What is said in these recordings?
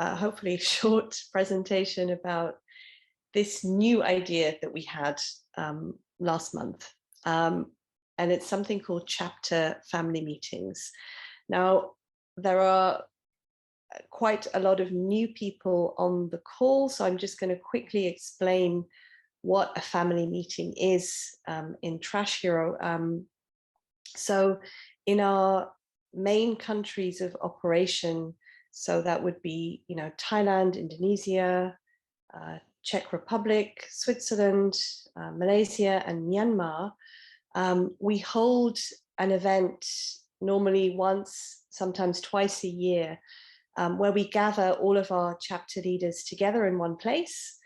hopefully short presentation about this new idea that we had last month. And it's something called chapter family meetings. Now, there are quite a lot of new people on the call, so I'm just going to quickly explain what a family meeting is in Trash Hero. So in our main countries of operation, so that would be, Thailand, Indonesia, Czech Republic, Switzerland, Malaysia, and Myanmar, we hold an event normally once, sometimes twice a year, where we gather all of our chapter leaders together in one place.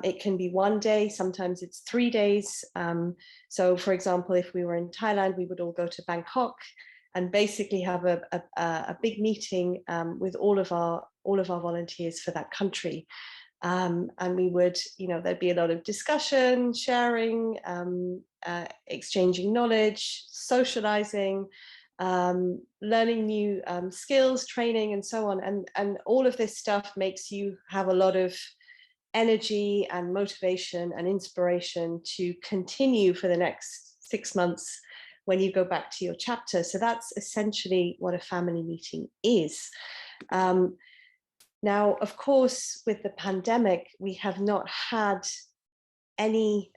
It can be one day, sometimes it's 3 days. So for example, if we were in Thailand, we would all go to Bangkok and basically have a big meeting with all of our volunteers for that country. And we would, there'd be a lot of discussion, sharing, exchanging knowledge, socializing, learning new skills, training, and so on. And all of this stuff makes you have a lot of energy and motivation and inspiration to continue for the next 6 months when you go back to your chapter. So that's essentially what a family meeting is. Now, of course, with the pandemic, we have not had any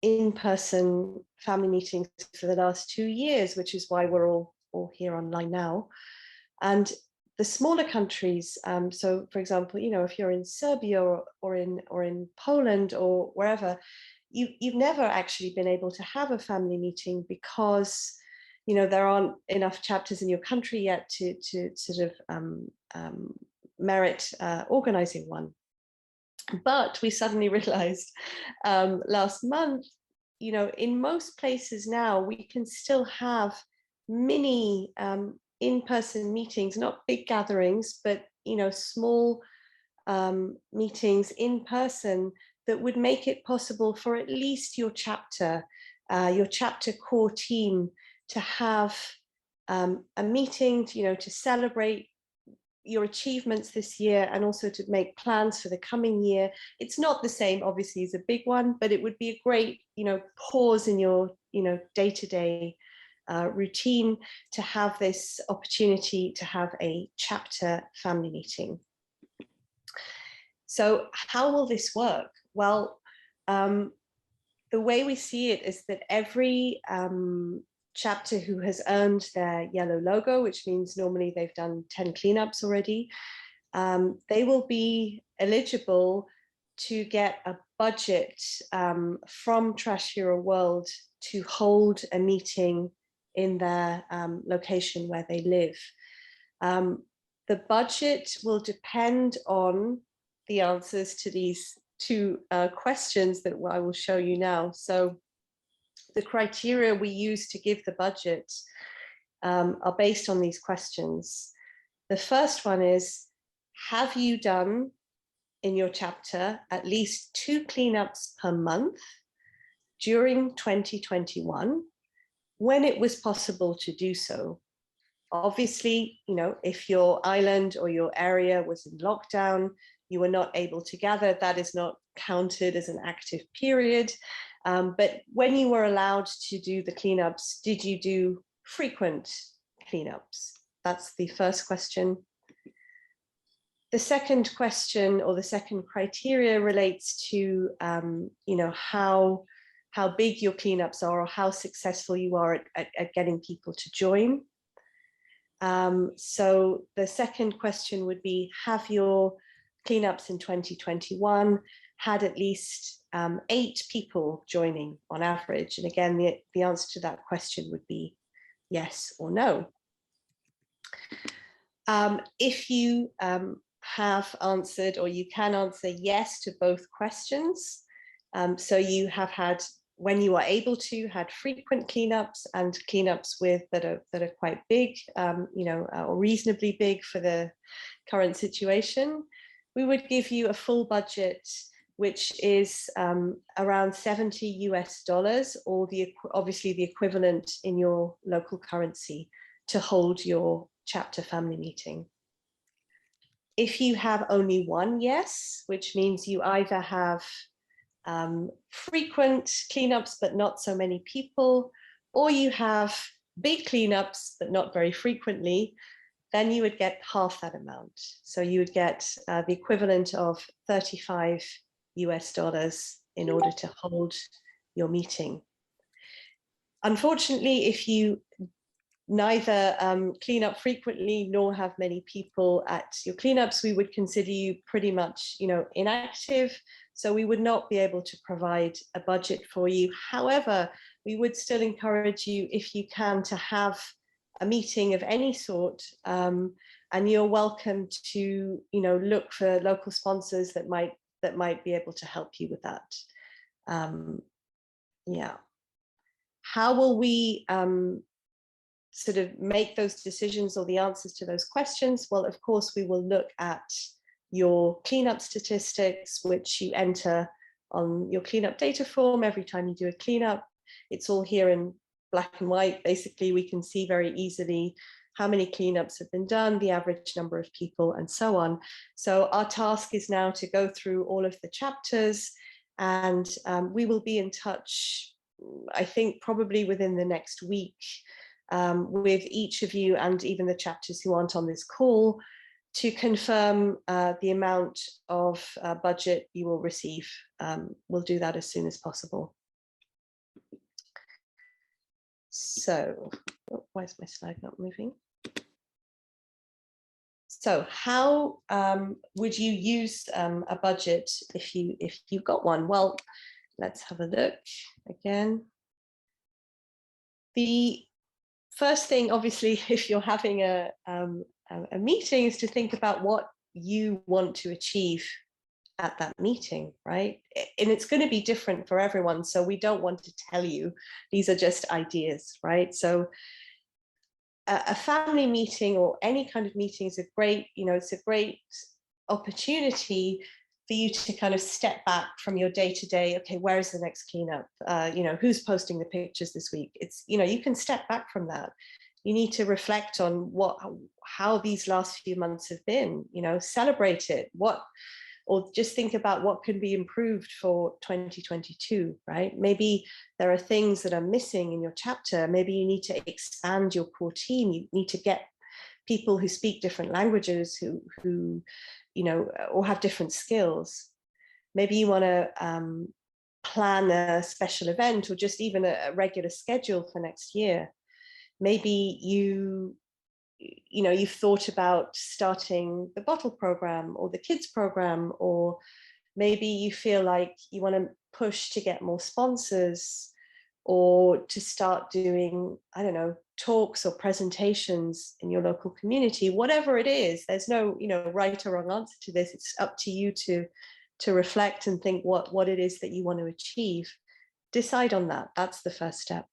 in-person family meetings for the last 2 years, which is why we're all here online now. And the smaller countries, so for example, if you're in Serbia or in Poland or wherever, you've never actually been able to have a family meeting because there aren't enough chapters in your country yet to sort of merit organizing one. But we suddenly realized last month, in most places now, we can still have mini in-person meetings, not big gatherings, but small meetings in person that would make it possible for at least your chapter core team to have a meeting, to celebrate your achievements this year and also to make plans for the coming year. It's not the same, obviously, as a big one, but it would be a great, pause in your, day-to-day routine to have this opportunity to have a chapter family meeting. So how will this work? Well, the way we see it is that every chapter who has earned their yellow logo, which means normally they've done 10 cleanups already, they will be eligible to get a budget from Trash Hero World to hold a meeting in their location where they live. The budget will depend on the answers to these 2 questions that I will show you now. So the criteria we use to give the budget are based on these questions. The first one is, have you done in your chapter at least 2 cleanups per month during 2021 when it was possible to do so? Obviously, if your island or your area was in lockdown, you were not able to gather, that is not counted as an active period. But when you were allowed to do the cleanups, did you do frequent cleanups? That's the first question. The second question, or the second criteria, relates to how big your cleanups are, or how successful you are at getting people to join. So the second question would be, have your cleanups in 2021 had at least 8 people joining on average? And again, the answer to that question would be yes or no. If you have answered, or you can answer yes to both questions, so you have had, when you are able to, had frequent cleanups and cleanups that are quite big, or reasonably big for the current situation, we would give you a full budget, which is around $70 US, or obviously the equivalent in your local currency, to hold your chapter family meeting. If you have only one yes, which means you either have frequent cleanups but not so many people, or you have big cleanups but not very frequently, then you would get half that amount. So you would get the equivalent of $35 in order to hold your meeting. Unfortunately, if you neither clean up frequently nor have many people at your cleanups, we would consider you pretty much, inactive. So we would not be able to provide a budget for you. However, we would still encourage you, if you can, to have a meeting of any sort, and you're welcome to, look for local sponsors that might be able to help you with that. Yeah. How will we sort of make those decisions or the answers to those questions? Well, of course, we will look at your cleanup statistics, which you enter on your cleanup data form every time you do a cleanup. It's all here in black and white. Basically, we can see very easily how many cleanups have been done, the average number of people, and so on. So our task is now to go through all of the chapters, and we will be in touch, I think, probably within the next week, with each of you and even the chapters who aren't on this call, to confirm the amount of budget you will receive. We'll do that as soon as possible. So, why is my slide not moving? So how would you use a budget if you got one? Well, let's have a look again. The first thing, obviously, if you're having a meeting, is to think about what you want to achieve at that meeting, right? And it's going to be different for everyone, so we don't want to tell you. These are just ideas, right? So a family meeting or any kind of meeting is a great, it's a great opportunity for you to kind of step back from your day-to-day. Okay, where is the next cleanup? Who's posting the pictures this week? It's, you can step back from that. You need to reflect on how these last few months have been, celebrate it, or just think about what can be improved for 2022, right? Maybe there are things that are missing in your chapter. Maybe you need to expand your core team. You need to get people who speak different languages, who or have different skills. Maybe you want to plan a special event or just even a regular schedule for next year. Maybe you've thought about starting the bottle program or the kids program, or maybe you feel like you want to push to get more sponsors or to start doing, I don't know, talks or presentations in your local community. Whatever it is, there's no, right or wrong answer to this. It's up to you to reflect and think what it is that you want to achieve. Decide on that. That's the first step.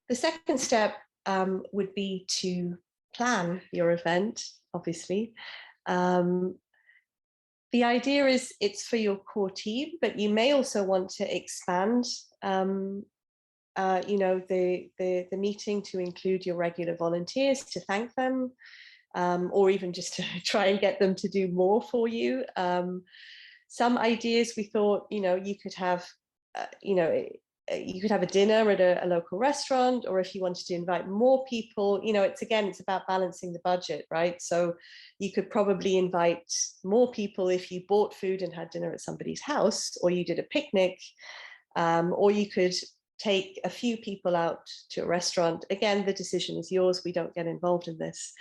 The second step would be to plan your event, obviously. The idea is it's for your core team, but you may also want to expand the meeting to include your regular volunteers, to thank them, or even just to try and get them to do more for you. Some ideas we thought, you could have, you could have a dinner at a local restaurant, or if you wanted to invite more people, it's about balancing the budget, right? So you could probably invite more people if you bought food and had dinner at somebody's house, or you did a picnic, or you could take a few people out to a restaurant. Again, the decision is yours. We don't get involved in this.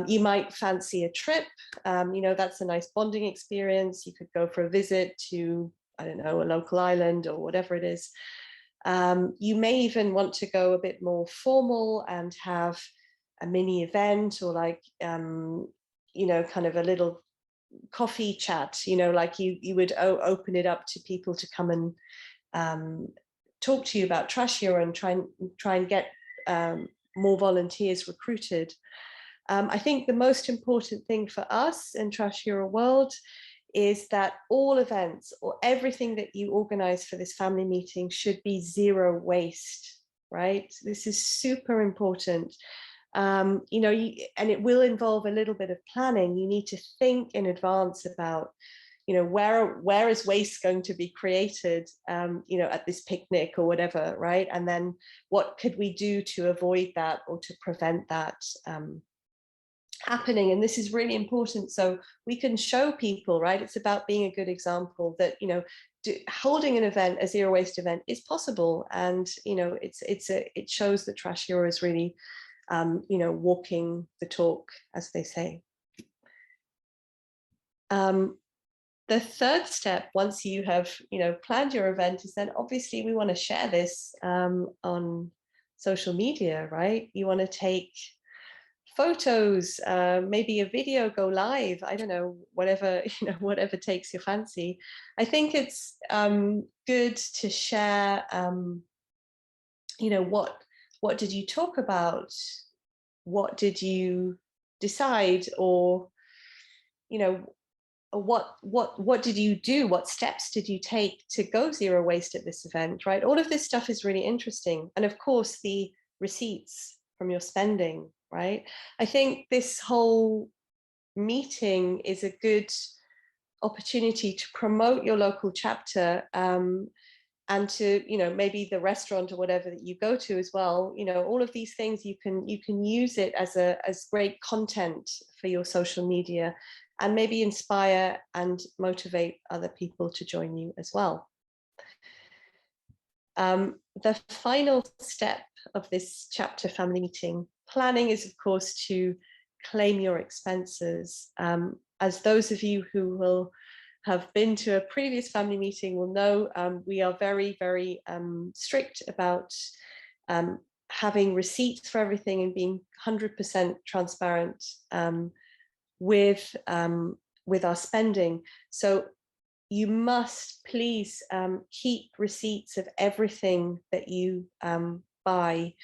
You might fancy a trip. That's a nice bonding experience. You could go for a visit to, I don't know, a local island or whatever it is. You may even want to go a bit more formal and have a mini event, or kind of a little coffee chat, like you would open it up to people to come and talk to you about Trash Hero and try and get more volunteers recruited. I think the most important thing for us in Trash Hero World is that all events or everything that you organize for this family meeting should be zero waste, right? This is super important. You know, and it will involve a little bit of planning. You need to think in advance about, you know, where is waste going to be created, you know, at this picnic or whatever, right? And then what could we do to avoid that or to prevent that happening? And this is really important, so we can show people, right? It's about being a good example that, you know, holding an event, a zero waste event, is possible. And, you know, it shows that Trash Hero is really, you know, walking the talk, as they say. The third step, once you have, you know, planned your event, is then obviously we want to share this on social media, right? You want to take photos, maybe a video, go live, I don't know, whatever, you know, whatever takes your fancy. I think it's good to share, you know, what did you talk about? What did you decide? Or, you know, what did you do? What steps did you take to go zero waste at this event, right? All of this stuff is really interesting. And of course, the receipts from your spending, right? I think this whole meeting is a good opportunity to promote your local chapter, and to, you know, maybe the restaurant or whatever that you go to as well. You know, all of these things, you can use it as great content for your social media, and maybe inspire and motivate other people to join you as well. The final step of this chapter family meeting planning is, of course, to claim your expenses. As those of you who will have been to a previous family meeting will know, we are very, very strict about having receipts for everything and being 100% transparent with our spending. So you must please keep receipts of everything that you buy.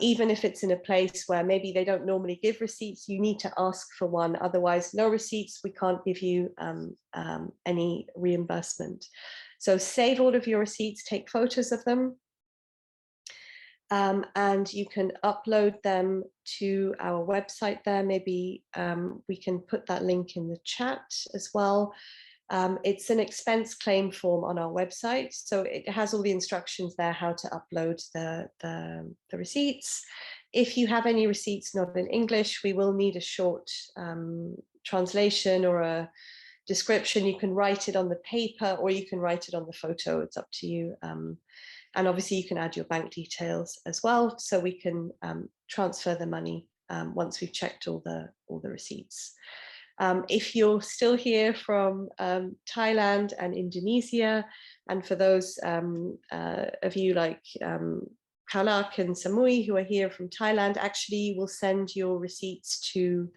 Even if it's in a place where maybe they don't normally give receipts, you need to ask for one. Otherwise, no receipts, we can't give you any reimbursement. So save all of your receipts, take photos of them, and you can upload them to our website there. Maybe we can put that link in the chat as well. It's an expense claim form on our website, so it has all the instructions there how to upload the receipts. If you have any receipts not in English, we will need a short translation or a description. You can write it on the paper or you can write it on the photo, it's up to you. And obviously you can add your bank details as well, so we can transfer the money once we've checked all the receipts. If you're still here from Thailand and Indonesia, and for those of you like Kalak and Samui who are here from Thailand, actually you will send your receipts to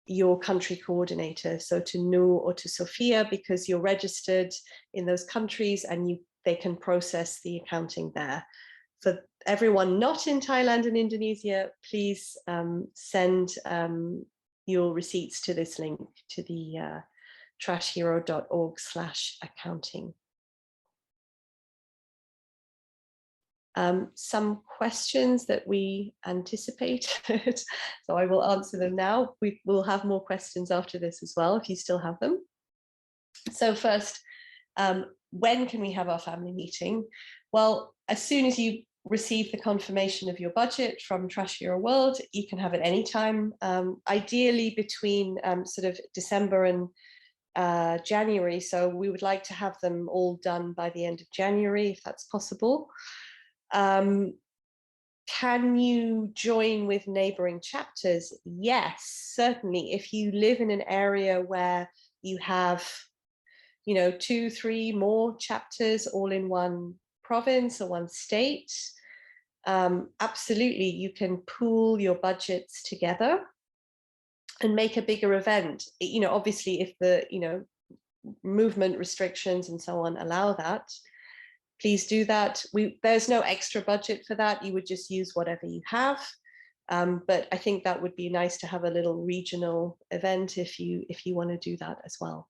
your country coordinator, so to Nu or to Sophia, because you're registered in those countries and they can process the accounting there. For everyone not in Thailand and Indonesia, please send your receipts to this link, to the trashhero.org/accounting. Some questions that we anticipated, so I will answer them now. We will have more questions after this as well, if you still have them. So first, when can we have our family meeting? Well, as soon as you receive the confirmation of your budget from Trash Hero World, you can have it anytime, ideally between sort of December and January. So we would like to have them all done by the end of January, if that's possible. Can you join with neighboring chapters? Yes, certainly. If you live in an area where you have, you know, 2, 3 more chapters all in one province or one state, absolutely, you can pool your budgets together and make a bigger event. You know, obviously, if the, you know, movement restrictions and so on allow that, please do that. There's no extra budget for that. You would just use whatever you have. But I think that would be nice to have a little regional event if you want to do that as well.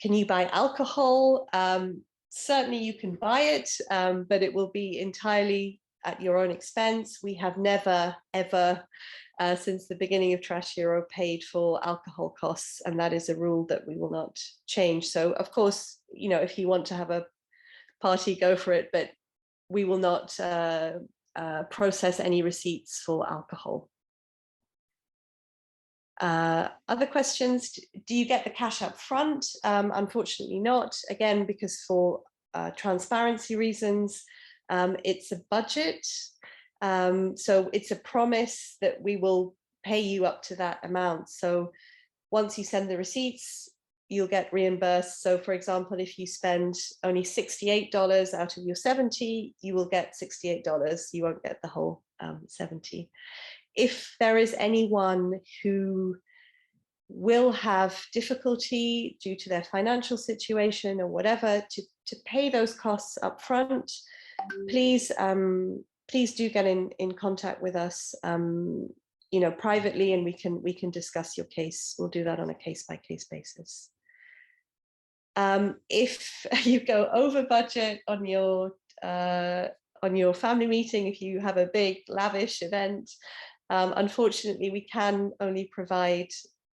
Can you buy alcohol? Certainly you can buy it, but it will be entirely at your own expense. We have never, ever, since the beginning of Trash Hero, paid for alcohol costs, and that is a rule that we will not change. So of course, you know, if you want to have a party, go for it, but we will not process any receipts for alcohol. Other questions? Do you get the cash up front? Unfortunately not, again, because for transparency reasons, it's a budget. So it's a promise that we will pay you up to that amount. So once you send the receipts, you'll get reimbursed. So for example, if you spend only $68 out of your 70, you will get $68. You won't get the whole 70. If there is anyone who will have difficulty due to their financial situation or whatever to pay those costs up front, please please do get in contact with us, you know, privately, and we can discuss your case. We'll do that on a case-by-case basis. If you go over budget on your family meeting, if you have a big lavish event, unfortunately, we can only provide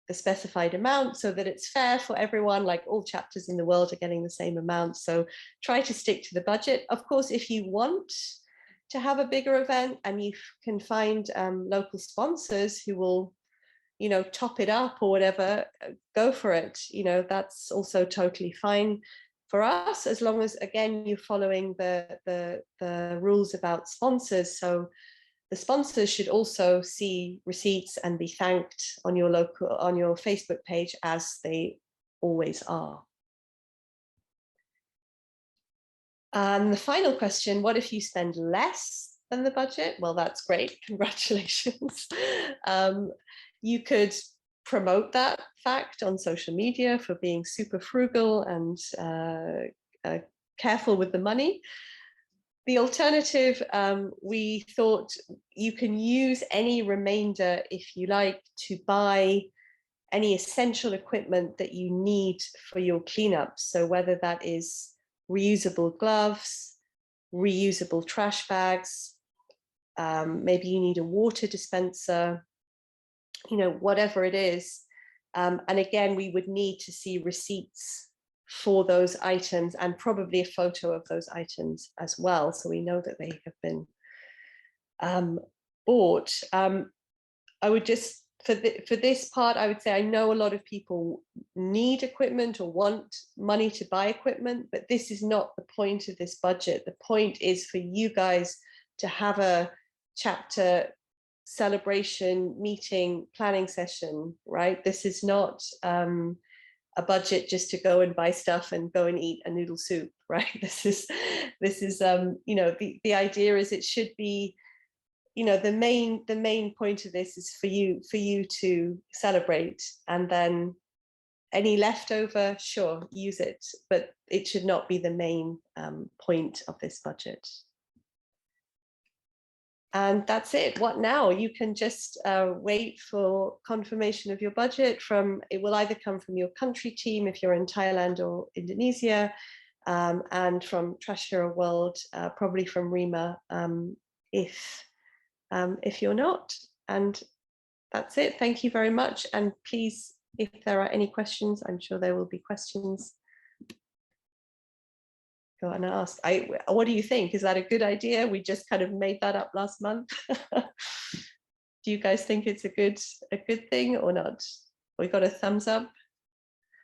the specified amount so that it's fair for everyone, like all chapters in the world are getting the same amount. So try to stick to the budget. Of course, if you want to have a bigger event and you can find local sponsors who will, you know, top it up or whatever, go for it. You know, that's also totally fine for us, as long as, again, you're following the rules about sponsors. So the sponsors should also see receipts and be thanked on your Facebook page, as they always are. And the final question, what if you spend less than the budget? Well, that's great, congratulations. You could promote that fact on social media for being super frugal and careful with the money. The alternative, we thought you can use any remainder, if you like, to buy any essential equipment that you need for your cleanup. So whether that is reusable gloves, reusable trash bags, maybe you need a water dispenser, you know, whatever it is. And again, we would need to see receipts for those items and probably a photo of those items as well, so we know that they have been bought. I would just, for this part, I would say I know a lot of people need equipment or want money to buy equipment, but this is not the point of this budget. The point is for you guys to have a chapter celebration, meeting, planning session, right? This is not a budget just to go and buy stuff and go and eat a noodle soup, right? This is you know, the idea is it should be, you know, the main point of this is for you to celebrate, and then any leftover, sure, use it, but it should not be the main point of this budget. And that's it. What now? You can just wait for confirmation of your budget from, it will either come from your country team if you're in Thailand or Indonesia, and from Trash Hero World, probably from Rima, if you're not. And that's it. Thank you very much. And please, if there are any questions, I'm sure there will be questions. Go and ask. What do you think? Is that a good idea? We just kind of made that up last month. Do you guys think it's a good thing or not? We got a thumbs up.